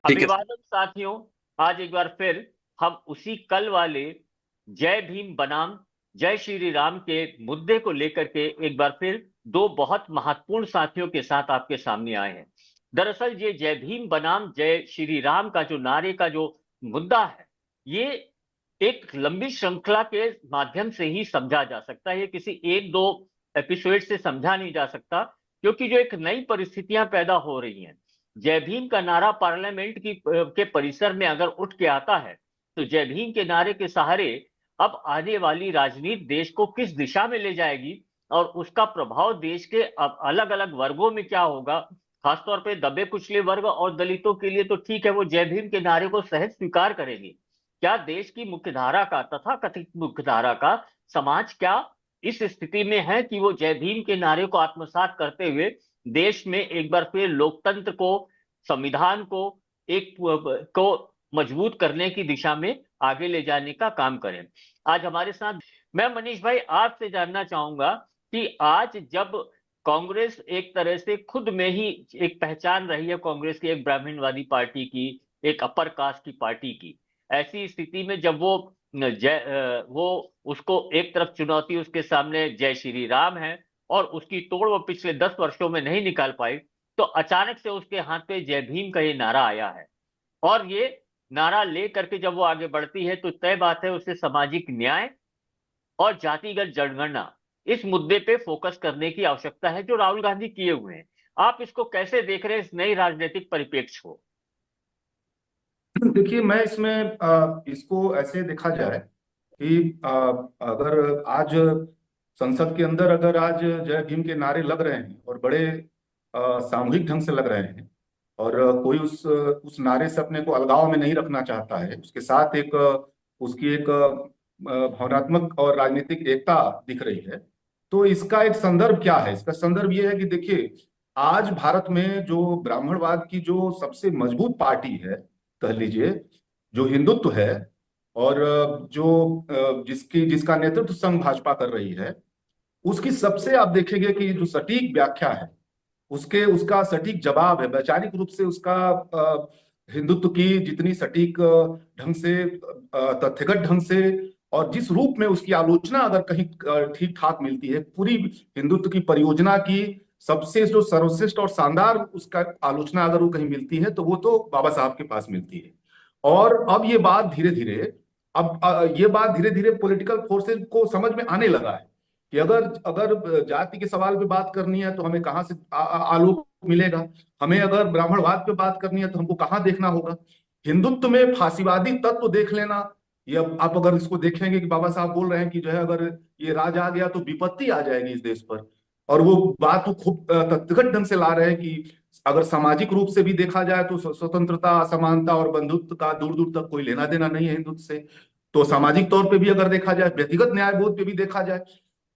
ठीक है। अभिवादन साथियों, आज एक बार फिर हम उसी कल वाले जय भीम बनाम जय श्री राम के मुद्दे को लेकर के एक बार फिर दो बहुत महत्वपूर्ण साथियों के साथ आपके सामने आए हैं। दरअसल ये जय भीम बनाम जय श्री राम का जो नारे का जो मुद्दा है, ये एक लंबी श्रृंखला के माध्यम से ही समझा जा सकता है। ये किसी एक दो एपिसोड से समझा नहीं जा सकता, क्योंकि जो एक नई परिस्थितियां पैदा हो रही हैं। जय भीम का नारा पार्लियामेंट के परिसर में अगर उठ के आता है, तो जय भीम के नारे के सहारे अब आने वाली राजनीति देश को किस दिशा में ले जाएगी और उसका प्रभाव देश के अब अलग अलग वर्गों में क्या होगा। खासतौर पे दबे कुचले वर्ग और दलितों के लिए तो ठीक है, वो जय भीम के नारे को सहज स्वीकार करेंगे। क्या देश की मुख्यधारा का, तथाकथित मुख्यधारा का समाज क्या इस स्थिति में है कि वो जय भीम के नारे को आत्मसात करते हुए देश में एक बार फिर लोकतंत्र को, संविधान को, एक को मजबूत करने की दिशा में आगे ले जाने का काम करें। आज हमारे साथ मैं मनीष भाई आपसे जानना चाहूंगा कि आज जब कांग्रेस एक तरह से खुद में ही एक पहचान रही है, कांग्रेस की एक ब्राह्मणवादी पार्टी की, एक अपर कास्ट की पार्टी की, ऐसी स्थिति में जब वो उसको एक तरफ चुनौती उसके सामने जय श्री राम है और उसकी तोड़ वो पिछले 10 वर्षों में नहीं निकाल पाई, तो अचानक से उसके हाथ पे जय भीम का ये नारा आया है। और ये नारा ले करके जब वो आगे बढ़ती है, तो तय बात है उसे सामाजिक न्याय और जातिगत जनगणना इस मुद्दे पे फोकस करने की आवश्यकता है, जो राहुल गांधी किए हुए हैं। आप इसको कैसे देख रहे हैं, इस नई राजनीतिक परिप्रेक्ष्य को? देखिए, मैं इसमें इसको ऐसे देखा जाए कि अगर आज संसद के अंदर अगर आज जय भीम के नारे लग रहे हैं और बड़े सामूहिक ढंग से लग रहे हैं और कोई उस नारे से अपने को अलगाव में नहीं रखना चाहता है, उसके साथ एक उसकी एक भावनात्मक और राजनीतिक एकता दिख रही है, तो इसका एक संदर्भ क्या है? इसका संदर्भ ये है कि देखिए, आज भारत में जो ब्राह्मणवाद की जो सबसे मजबूत पार्टी है, कह लीजिए, जो हिंदुत्व है, और जिसकी जिसका नेतृत्व संघ भाजपा कर रही है, उसकी सबसे आप देखेंगे कि जो सटीक व्याख्या है, उसके उसका सटीक जवाब है, वैचारिक रूप से उसका हिंदुत्व की जितनी सटीक ढंग से, तथ्यगत ढंग से, और जिस रूप में उसकी आलोचना अगर कहीं ठीक ठाक मिलती है, पूरी हिंदुत्व की परियोजना की सबसे जो सर्वश्रेष्ठ और शानदार उसका आलोचना अगर वो कहीं मिलती है, तो वो तो बाबा साहब के पास मिलती है। और अब ये बात धीरे धीरे, ये बात धीरे धीरे पॉलिटिकल फोर्सेज को समझ में आने लगा है कि अगर अगर जाति के सवाल पे बात करनी है तो हमें कहाँ से आलोक मिलेगा, हमें अगर ब्राह्मणवाद पे बात करनी है तो हमको कहाँ देखना होगा। हिंदुत्व में फांसीवादी तत्व देख लेना, ये आप अगर इसको देखेंगे कि बाबा साहब बोल रहे हैं कि जो है, अगर ये राज आ गया तो विपत्ति आ जाएगी इस देश पर, और वो बात वो खूब तथ्यगत ढंग से ला रहे हैं कि अगर सामाजिक रूप से भी देखा जाए तो स्वतंत्रता, समानता और बंधुत्व का दूर दूर तक कोई लेना देना नहीं है हिंदुत्व से। तो सामाजिक तौर पे भी अगर देखा जाए, व्यक्तिगत न्यायबोध पे भी देखा जाए,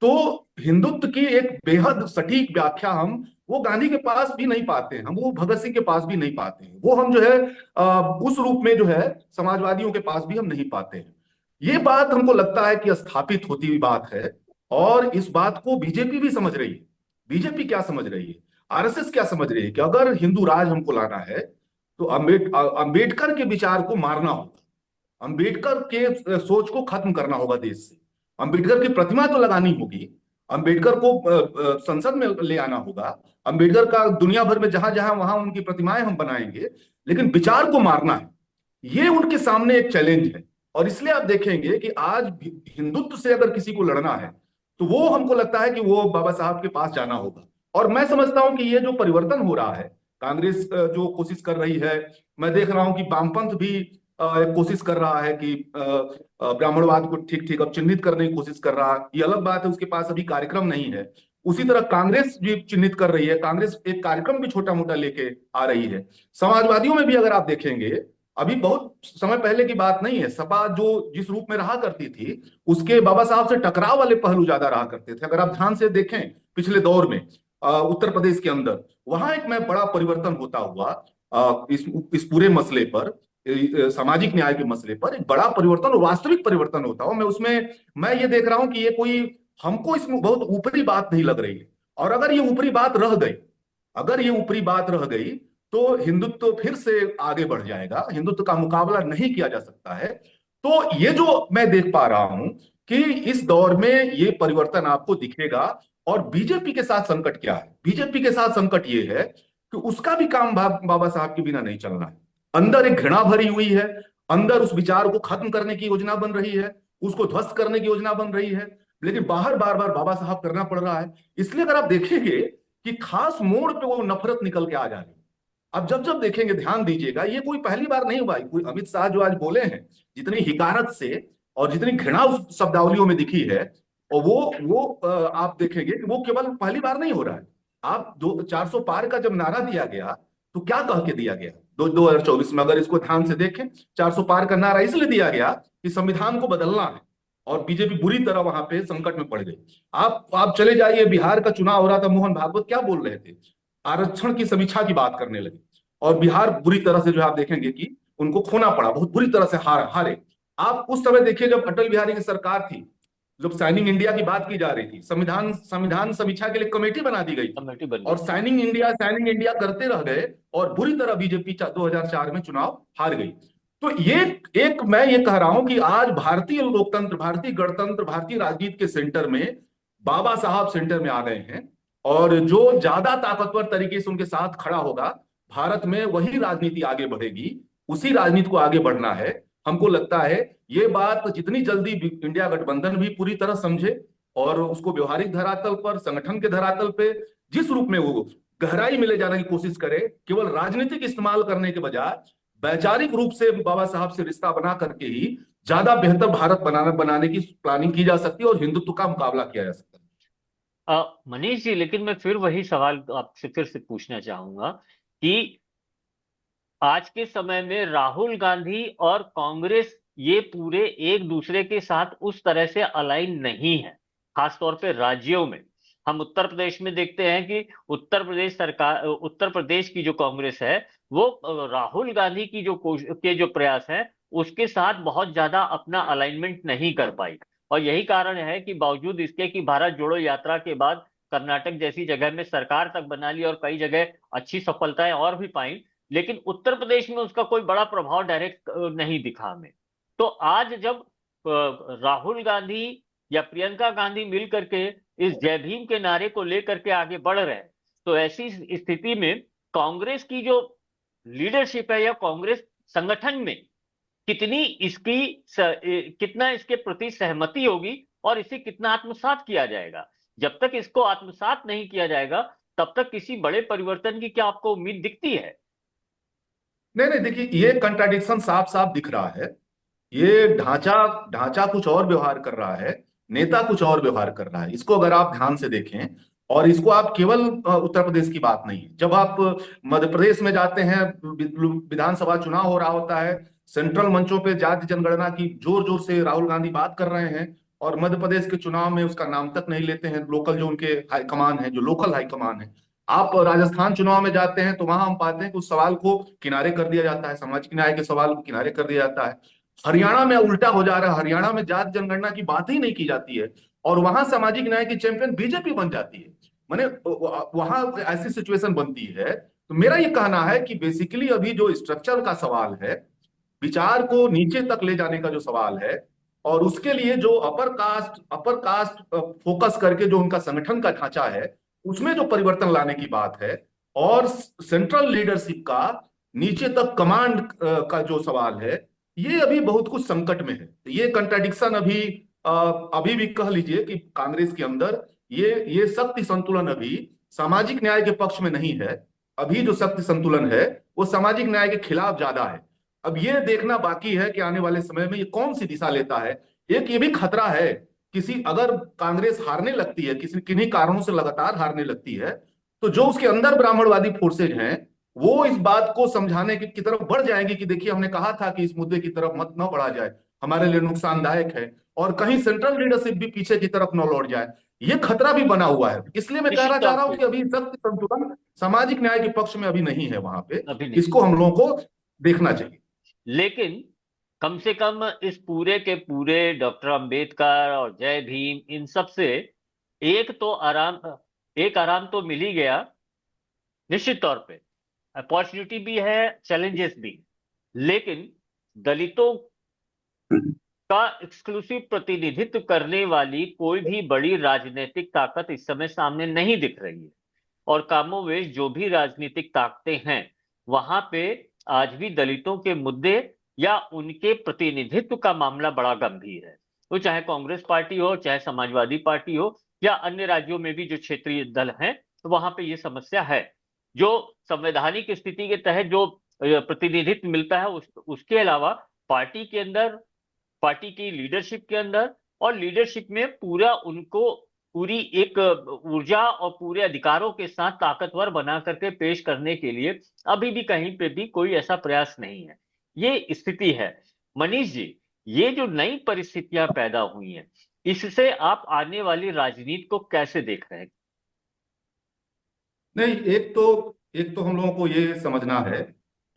तो हिंदुत्व की एक बेहद सटीक व्याख्या हम वो गांधी के पास भी नहीं पाते हैं, हम वो भगत सिंह के पास भी नहीं पाते हैं, वो हम जो है उस रूप में जो है समाजवादियों के पास भी हम नहीं पाते हैं। ये बात हमको लगता है कि स्थापित होती हुई बात है, और इस बात को बीजेपी भी समझ रही है। बीजेपी क्या समझ रही है, आरएसएस क्या समझ रही है कि अगर हिंदू राज हमको लाना है तो अंबेडकर के विचार को मारना होगा, अंबेडकर के सोच को खत्म करना होगा देश से। अंबेडकर की प्रतिमा तो लगानी होगी, अंबेडकर को संसद में ले आना होगा, अंबेडकर का दुनिया भर में जहां जहां वहां उनकी प्रतिमाएं हम बनाएंगे, लेकिन विचार को मारना है, ये उनके सामने एक चैलेंज है। और इसलिए आप देखेंगे कि आज हिंदुत्व से अगर किसी को लड़ना है, तो वो हमको लगता है कि वो बाबा साहब के पास जाना होगा। और मैं समझता हूं कि ये जो परिवर्तन हो रहा है, कांग्रेस जो कोशिश कर रही है, मैं देख रहा हूं कि वामपंथ भी एक कोशिश कर रहा है कि ब्राह्मणवाद को ठीक ठीक अब चिन्हित करने की कोशिश कर रहा है। ये अलग बात है, उसके पास अभी कार्यक्रम नहीं है। उसी तरह कांग्रेस भी चिन्हित कर रही है, कांग्रेस एक कार्यक्रम भी छोटा मोटा लेके आ रही है। समाजवादियों में भी अगर आप देखेंगे, अभी बहुत समय पहले की बात नहीं है, सपा जो जिस रूप में रहा करती थी, उसके बाबा साहब से टकराव वाले पहलू ज्यादा रहा करते थे। अगर आप ध्यान से देखें पिछले दौर में उत्तर प्रदेश के अंदर, वहां एक मैं बड़ा परिवर्तन होता हुआ इस पूरे मसले पर, सामाजिक न्याय के मसले पर एक बड़ा परिवर्तन और वास्तविक परिवर्तन होता हो, मैं ये देख रहा हूं कि ये कोई हमको इसमें बहुत ऊपरी बात नहीं लग रही है। और अगर ये ऊपरी बात रह गई, अगर ये ऊपरी बात रह गई, तो हिंदुत्व फिर से आगे बढ़ जाएगा, हिंदुत्व का मुकाबला नहीं किया जा सकता है। तो ये जो मैं देख पा रहा हूं कि इस दौर में ये परिवर्तन आपको दिखेगा। और बीजेपी के साथ संकट क्या है? बीजेपी के साथ संकट ये है कि उसका भी काम बाबा साहब के बिना नहीं चलना है। अंदर एक घृणा भरी हुई है, अंदर उस विचार को खत्म करने की योजना बन रही है, उसको ध्वस्त करने की योजना बन रही है, लेकिन बाहर बार बार बाबा साहब करना पड़ रहा है। इसलिए अगर आप देखेंगे कि खास मोड़ पे वो नफरत निकल के आ जा रही है। अब जब जब देखेंगे, ध्यान दीजिएगा, ये कोई पहली बार नहीं हुआ है। कोई अमित शाह जो आज बोले हैं, जितनी हिकारत से और जितनी घृणा उस शब्दावलियों में दिखी है, और वो आप देखेंगे कि वो केवल पहली बार नहीं हो रहा है। आप दो 400 पार का जब नारा दिया गया, तो क्या कह के दिया गया? 2024 में अगर इसको ध्यान से देखें, 400 पार का नारा इसलिए दिया गया कि संविधान को बदलना है, और बीजेपी बुरी तरह वहां पे संकट में पड़ गई। आप चले जाइए, बिहार का चुनाव हो रहा था, मोहन भागवत क्या बोल रहे थे? आरक्षण की समीक्षा की बात करने लगे। और बिहार बुरी तरह से, जो आप देखेंगे कि उनको खोना पड़ा, बहुत बुरी तरह से हारे। आप उस समय देखिए, जब अटल बिहारी की सरकार थी, जब साइनिंग इंडिया की बात की जा रही थी, संविधान संविधान समीक्षा के लिए कमेटी बना दी गई थी, कमेटी बन और गई। साइनिंग इंडिया करते रह गए, और बुरी तरह बीजेपी 2004 में चुनाव हार गई। तो ये एक मैं ये कह रहा हूं कि आज भारतीय लोकतंत्र, भारतीय गणतंत्र, भारतीय राजनीति के सेंटर में बाबा साहब सेंटर में आ गए हैं। और जो ज्यादा ताकतवर तरीके से उनके साथ खड़ा होगा, भारत में वही राजनीति आगे बढ़ेगी, उसी राजनीति को आगे बढ़ना है। हमको लगता है ये बात जितनी जल्दी इंडिया गठबंधन भी पूरी तरह समझे, और उसको व्यवहारिक धरातल पर, संगठन के धरातल पे जिस रूप में वो गहराई में ले जाने की कोशिश करे, केवल राजनीतिक इस्तेमाल करने के बजाय वैचारिक रूप से बाबा साहब से रिश्ता बना करके ही ज्यादा बेहतर भारत बनाने की प्लानिंग की जा सकती है, और हिंदुत्व का मुकाबला किया जा सकता है। मनीष जी, लेकिन मैं फिर वही सवाल आपसे फिर से पूछना चाहूंगा कि आज के समय में राहुल गांधी और कांग्रेस ये पूरे एक दूसरे के साथ उस तरह से अलाइन नहीं है, खासतौर पे राज्यों में। हम उत्तर प्रदेश में देखते हैं कि उत्तर प्रदेश की जो कांग्रेस है, वो राहुल गांधी की जो प्रयास है, उसके साथ बहुत ज्यादा अपना अलाइनमेंट नहीं कर पाई। और यही कारण है कि बावजूद इसके कि भारत जोड़ो यात्रा के बाद कर्नाटक जैसी जगह में सरकार तक बना ली और कई जगह अच्छी सफलताएं और भी पाई, लेकिन उत्तर प्रदेश में उसका कोई बड़ा प्रभाव डायरेक्ट नहीं दिखा हमें। तो आज जब राहुल गांधी या प्रियंका गांधी मिल करके इस जय भीम के नारे को लेकर के आगे बढ़ रहे हैं, तो ऐसी स्थिति में कांग्रेस की जो लीडरशिप है या कांग्रेस संगठन में कितना इसके प्रति सहमति होगी और इसे कितना आत्मसात किया जाएगा। जब तक इसको आत्मसात नहीं किया जाएगा, तब तक किसी बड़े परिवर्तन की क्या आपको उम्मीद दिखती है? नहीं नहीं, देखिए, ये कंट्राडिक्शन साफ साफ दिख रहा है। ये ढांचा ढांचा कुछ और व्यवहार कर रहा है, नेता कुछ और व्यवहार कर रहा है। इसको अगर आप ध्यान से देखें, और इसको आप केवल उत्तर प्रदेश की बात नहीं है, जब आप मध्य प्रदेश में जाते हैं, विधानसभा चुनाव हो रहा होता है, सेंट्रल मंचों पे जाति जनगणना की जोर जोर से राहुल गांधी बात कर रहे हैं, और मध्य प्रदेश के चुनाव में उसका नाम तक नहीं लेते हैं लोकल जो उनके हाईकमान है, जो लोकल हाईकमान है। आप राजस्थान चुनाव में जाते हैं, तो वहां हम पाते हैं कि उस सवाल को किनारे कर दिया जाता है, सामाजिक न्याय के सवाल को किनारे कर दिया जाता है। हरियाणा में उल्टा हो जा रहा है, हरियाणा में जाति जनगणना की बात ही नहीं की जाती है, और वहां सामाजिक न्याय की चैंपियन बीजेपी बन जाती है। माने वहां ऐसी सिचुएशन बनती है। तो मेरा ये कहना है कि बेसिकली अभी जो स्ट्रक्चर का सवाल है, विचार को नीचे तक ले जाने का जो सवाल है, और उसके लिए जो अपर कास्ट फोकस करके जो उनका संगठन का ढांचा है, उसमें जो परिवर्तन लाने की बात है, और सेंट्रल लीडरशिप का नीचे तक कमांड का जो सवाल है, ये अभी बहुत कुछ संकट में है। ये कंट्राडिक्शन अभी भी कह लीजिए कि कांग्रेस के अंदर ये शक्ति संतुलन अभी सामाजिक न्याय के पक्ष में नहीं है। अभी जो शक्ति संतुलन है, वो सामाजिक न्याय के खिलाफ ज्यादा है। अब ये देखना बाकी है कि आने वाले समय में ये कौन सी दिशा लेता है। एक ये भी खतरा है, अगर कांग्रेस हारने लगती है, किन्हीं कारणों से लगातार हारने लगती है, तो जो उसके अंदर ब्राह्मणवादी फोर्सेज हैं, वो इस बात को समझाने की तरफ बढ़ जाएंगे कि देखिए, हमने कहा था कि इस मुद्दे की तरफ मत न बढ़ा जाए, हमारे लिए नुकसानदायक है। और कहीं सेंट्रल लीडरशिप भी पीछे की तरफ न लौट जाए। ये खतरा भी बना हुआ है। इसलिए मैं कहना निश्चित चाह तौर रहा हूं पे कि अभी सख्त संतुलन सामाजिक न्याय के पक्ष में अभी नहीं है वहां पे। अभी नहीं, इसको हम लोगों को देखना चाहिए। लेकिन कम से कम इस पूरे के पूरे डॉक्टर अंबेडकर और जय भीम इन सब से एक तो आराम एक आराम तो मिल ही गया, निश्चित तौर पे। अपॉर्चुनिटी भी है, चैलेंजेस भी, लेकिन दलितों का एक्सक्लूसिव प्रतिनिधित्व करने वाली कोई भी बड़ी राजनीतिक ताकत इस समय सामने नहीं दिख रही है। और कामोवेश जो भी राजनीतिक ताकतें हैं, वहां पे आज भी दलितों के मुद्दे या उनके प्रतिनिधित्व का मामला बड़ा गंभीर है। तो चाहे कांग्रेस पार्टी हो, चाहे समाजवादी पार्टी हो, या अन्य राज्यों में भी जो क्षेत्रीय दल हैं, तो वहां पे ये समस्या है। जो संवैधानिक स्थिति के तहत जो प्रतिनिधित्व मिलता है, उसके अलावा पार्टी के अंदर, पार्टी की लीडरशिप के अंदर और लीडरशिप में पूरा उनको पूरी एक ऊर्जा और पूरे अधिकारों के साथ ताकतवर बना करके पेश करने के लिए अभी भी कहीं पे भी कोई ऐसा प्रयास नहीं है। ये स्थिति है। मनीष जी, ये जो नई परिस्थितियां पैदा हुई हैं, इससे आप आने वाली राजनीति को कैसे देख रहे हैं? नहीं, एक तो हम लोगों को ये समझना है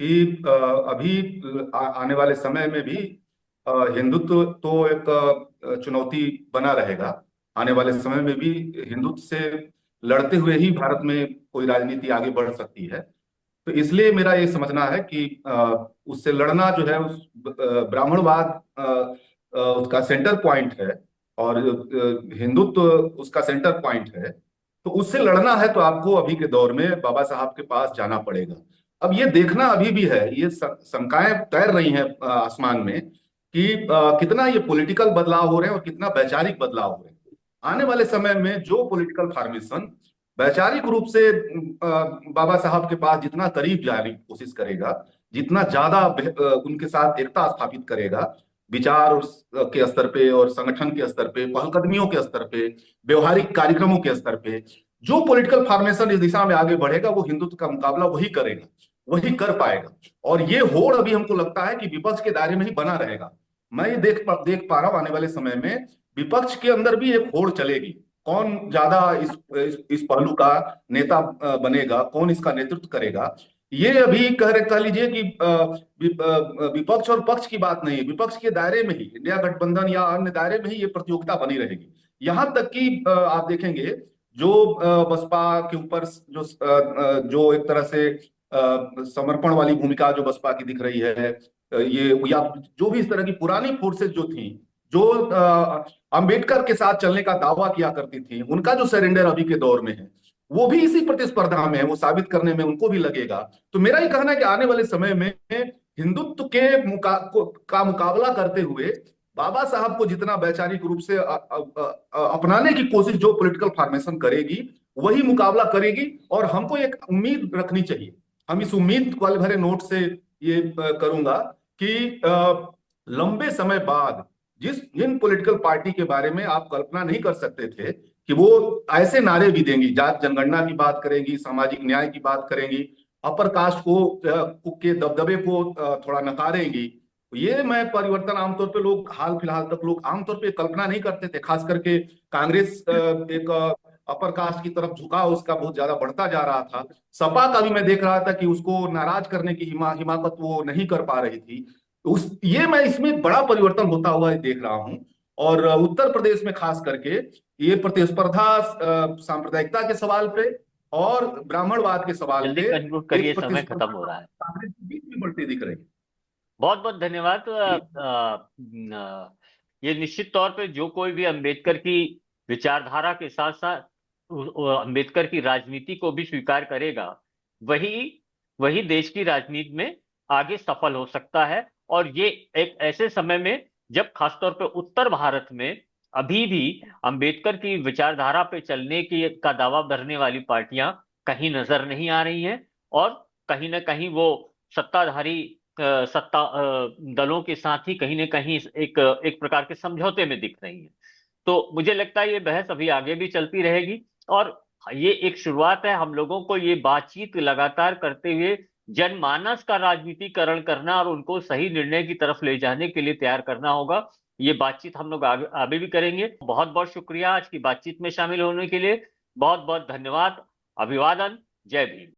कि अभी आने वाले समय में भी हिंदुत्व तो एक चुनौती बना रहेगा। आने वाले समय में भी हिंदुत्व से लड़ते हुए ही भारत में कोई राजनीति आगे बढ़ सकती है। तो इसलिए मेरा ये समझना है कि उससे लड़ना जो है, उस ब्राह्मणवाद उसका सेंटर पॉइंट है, और हिंदुत्व उसका सेंटर पॉइंट है। तो उससे लड़ना है तो आपको अभी के दौर में बाबा साहब के पास जाना पड़ेगा। अब ये देखना अभी भी है, ये शंकाएं तैर रही हैं आसमान में कि कितना ये पॉलिटिकल बदलाव हो रहे हैं और कितना वैचारिक बदलाव हो रहे हैं। आने वाले समय में जो पॉलिटिकल फॉर्मेशन वैचारिक रूप से बाबा साहब के पास जितना करीब जाने की कोशिश करेगा, जितना ज्यादा उनके साथ एकता स्थापित करेगा, विचार के स्तर पे और संगठन के स्तर पे, पहलकदमियों के स्तर पे, व्यवहारिक कार्यक्रमों के स्तर पे, जो पॉलिटिकल फॉर्मेशन इस दिशा में आगे बढ़ेगा, वो हिंदुत्व का मुकाबला वही करेगा, वही कर पाएगा। और ये होड़ अभी हमको लगता है कि विपक्ष के दायरे में ही बना रहेगा। मैं ये देख पा रहा हूं आने वाले समय में विपक्ष के अंदर भी एक होड़ चलेगी। कौन ज्यादा इस पहलू का नेता बनेगा, कौन इसका नेतृत्व करेगा, ये अभी कह लीजिए कि विपक्ष और पक्ष की बात नहीं है। विपक्ष के दायरे में ही, इंडिया गठबंधन या अन्य दायरे में ही ये प्रतियोगिता बनी रहेगी। यहां तक कि आप देखेंगे जो बसपा के ऊपर जो एक तरह से समर्पण वाली भूमिका जो बसपा की दिख रही है, ये या जो भी इस तरह की पुरानी फोर्सेस जो थी, जो अंबेडकर के साथ चलने का दावा किया करती थी, उनका जो सरेंडर अभी के दौर में है, वो भी इसी प्रतिस्पर्धा में है, वो साबित करने में उनको भी लगेगा। तो मेरा ये कहना है कि आने वाले समय में हिंदुत्व के का मुकाबला करते हुए बाबा साहब को जितना वैचारिक रूप से अपनाने की कोशिश जो पॉलिटिकल फॉर्मेशन करेगी, वही मुकाबला करेगी। और हमको एक उम्मीद रखनी चाहिए। हम इस उम्मीद वाले भरे नोट से ये करूंगा कि लंबे समय बाद जिन पॉलिटिकल पार्टी के बारे में आप कल्पना नहीं कर सकते थे कि वो ऐसे नारे भी देंगी, जात जनगणना की बात करेंगी, सामाजिक न्याय की बात करेंगी, अपर कास्ट के दबदबे को थोड़ा नकारेंगी, ये मैं परिवर्तन आमतौर पे लोग हाल फिलहाल तक लोग आमतौर पे कल्पना नहीं करते थे। खास करके कांग्रेस एक अपर कास्ट की तरफ झुकाव उसका बहुत ज्यादा बढ़ता जा रहा था। सपा का भी मैं देख रहा था कि उसको नाराज करने की हिमाकत वो नहीं कर पा रही थी। ये मैं इसमें बड़ा परिवर्तन होता हुआ देख रहा हूं। और उत्तर प्रदेश में खास करके ये प्रतिस्पर्धा सांप्रदायिकता के सवाल पे और ब्राह्मणवाद के सवाल जल्दी पे कंक्लूड करिए, एक समय खत्म हो प्रतिस्पर्धा रहा है। कांग्रेस के बीच में बढ़ती दिख रही है। बहुत बहुत धन्यवाद। ये निश्चित तौर पे जो कोई भी अंबेडकर की विचारधारा के साथ साथ अंबेडकर की राजनीति को भी स्वीकार करेगा, वही वही देश की राजनीति में आगे सफल हो सकता है। और ये एक ऐसे समय में जब खासतौर पे उत्तर भारत में अभी भी अंबेडकर की विचारधारा पे चलने की का दावा करने वाली पार्टियां कहीं नजर नहीं आ रही हैं, और कहीं ना कहीं वो सत्ताधारी सत्ता दलों के साथ ही कहीं ना कहीं एक एक प्रकार के समझौते में दिख रही है। तो मुझे लगता है ये बहस अभी आगे भी चलती रहेगी, और ये एक शुरुआत है। हम लोगों को ये बातचीत लगातार करते हुए जनमानस का राजनीतिकरण करना और उनको सही निर्णय की तरफ ले जाने के लिए तैयार करना होगा। ये बातचीत हम लोग आगे आगे भी करेंगे। बहुत बहुत शुक्रिया आज की बातचीत में शामिल होने के लिए। बहुत बहुत धन्यवाद। अभिवादन। जय भीम।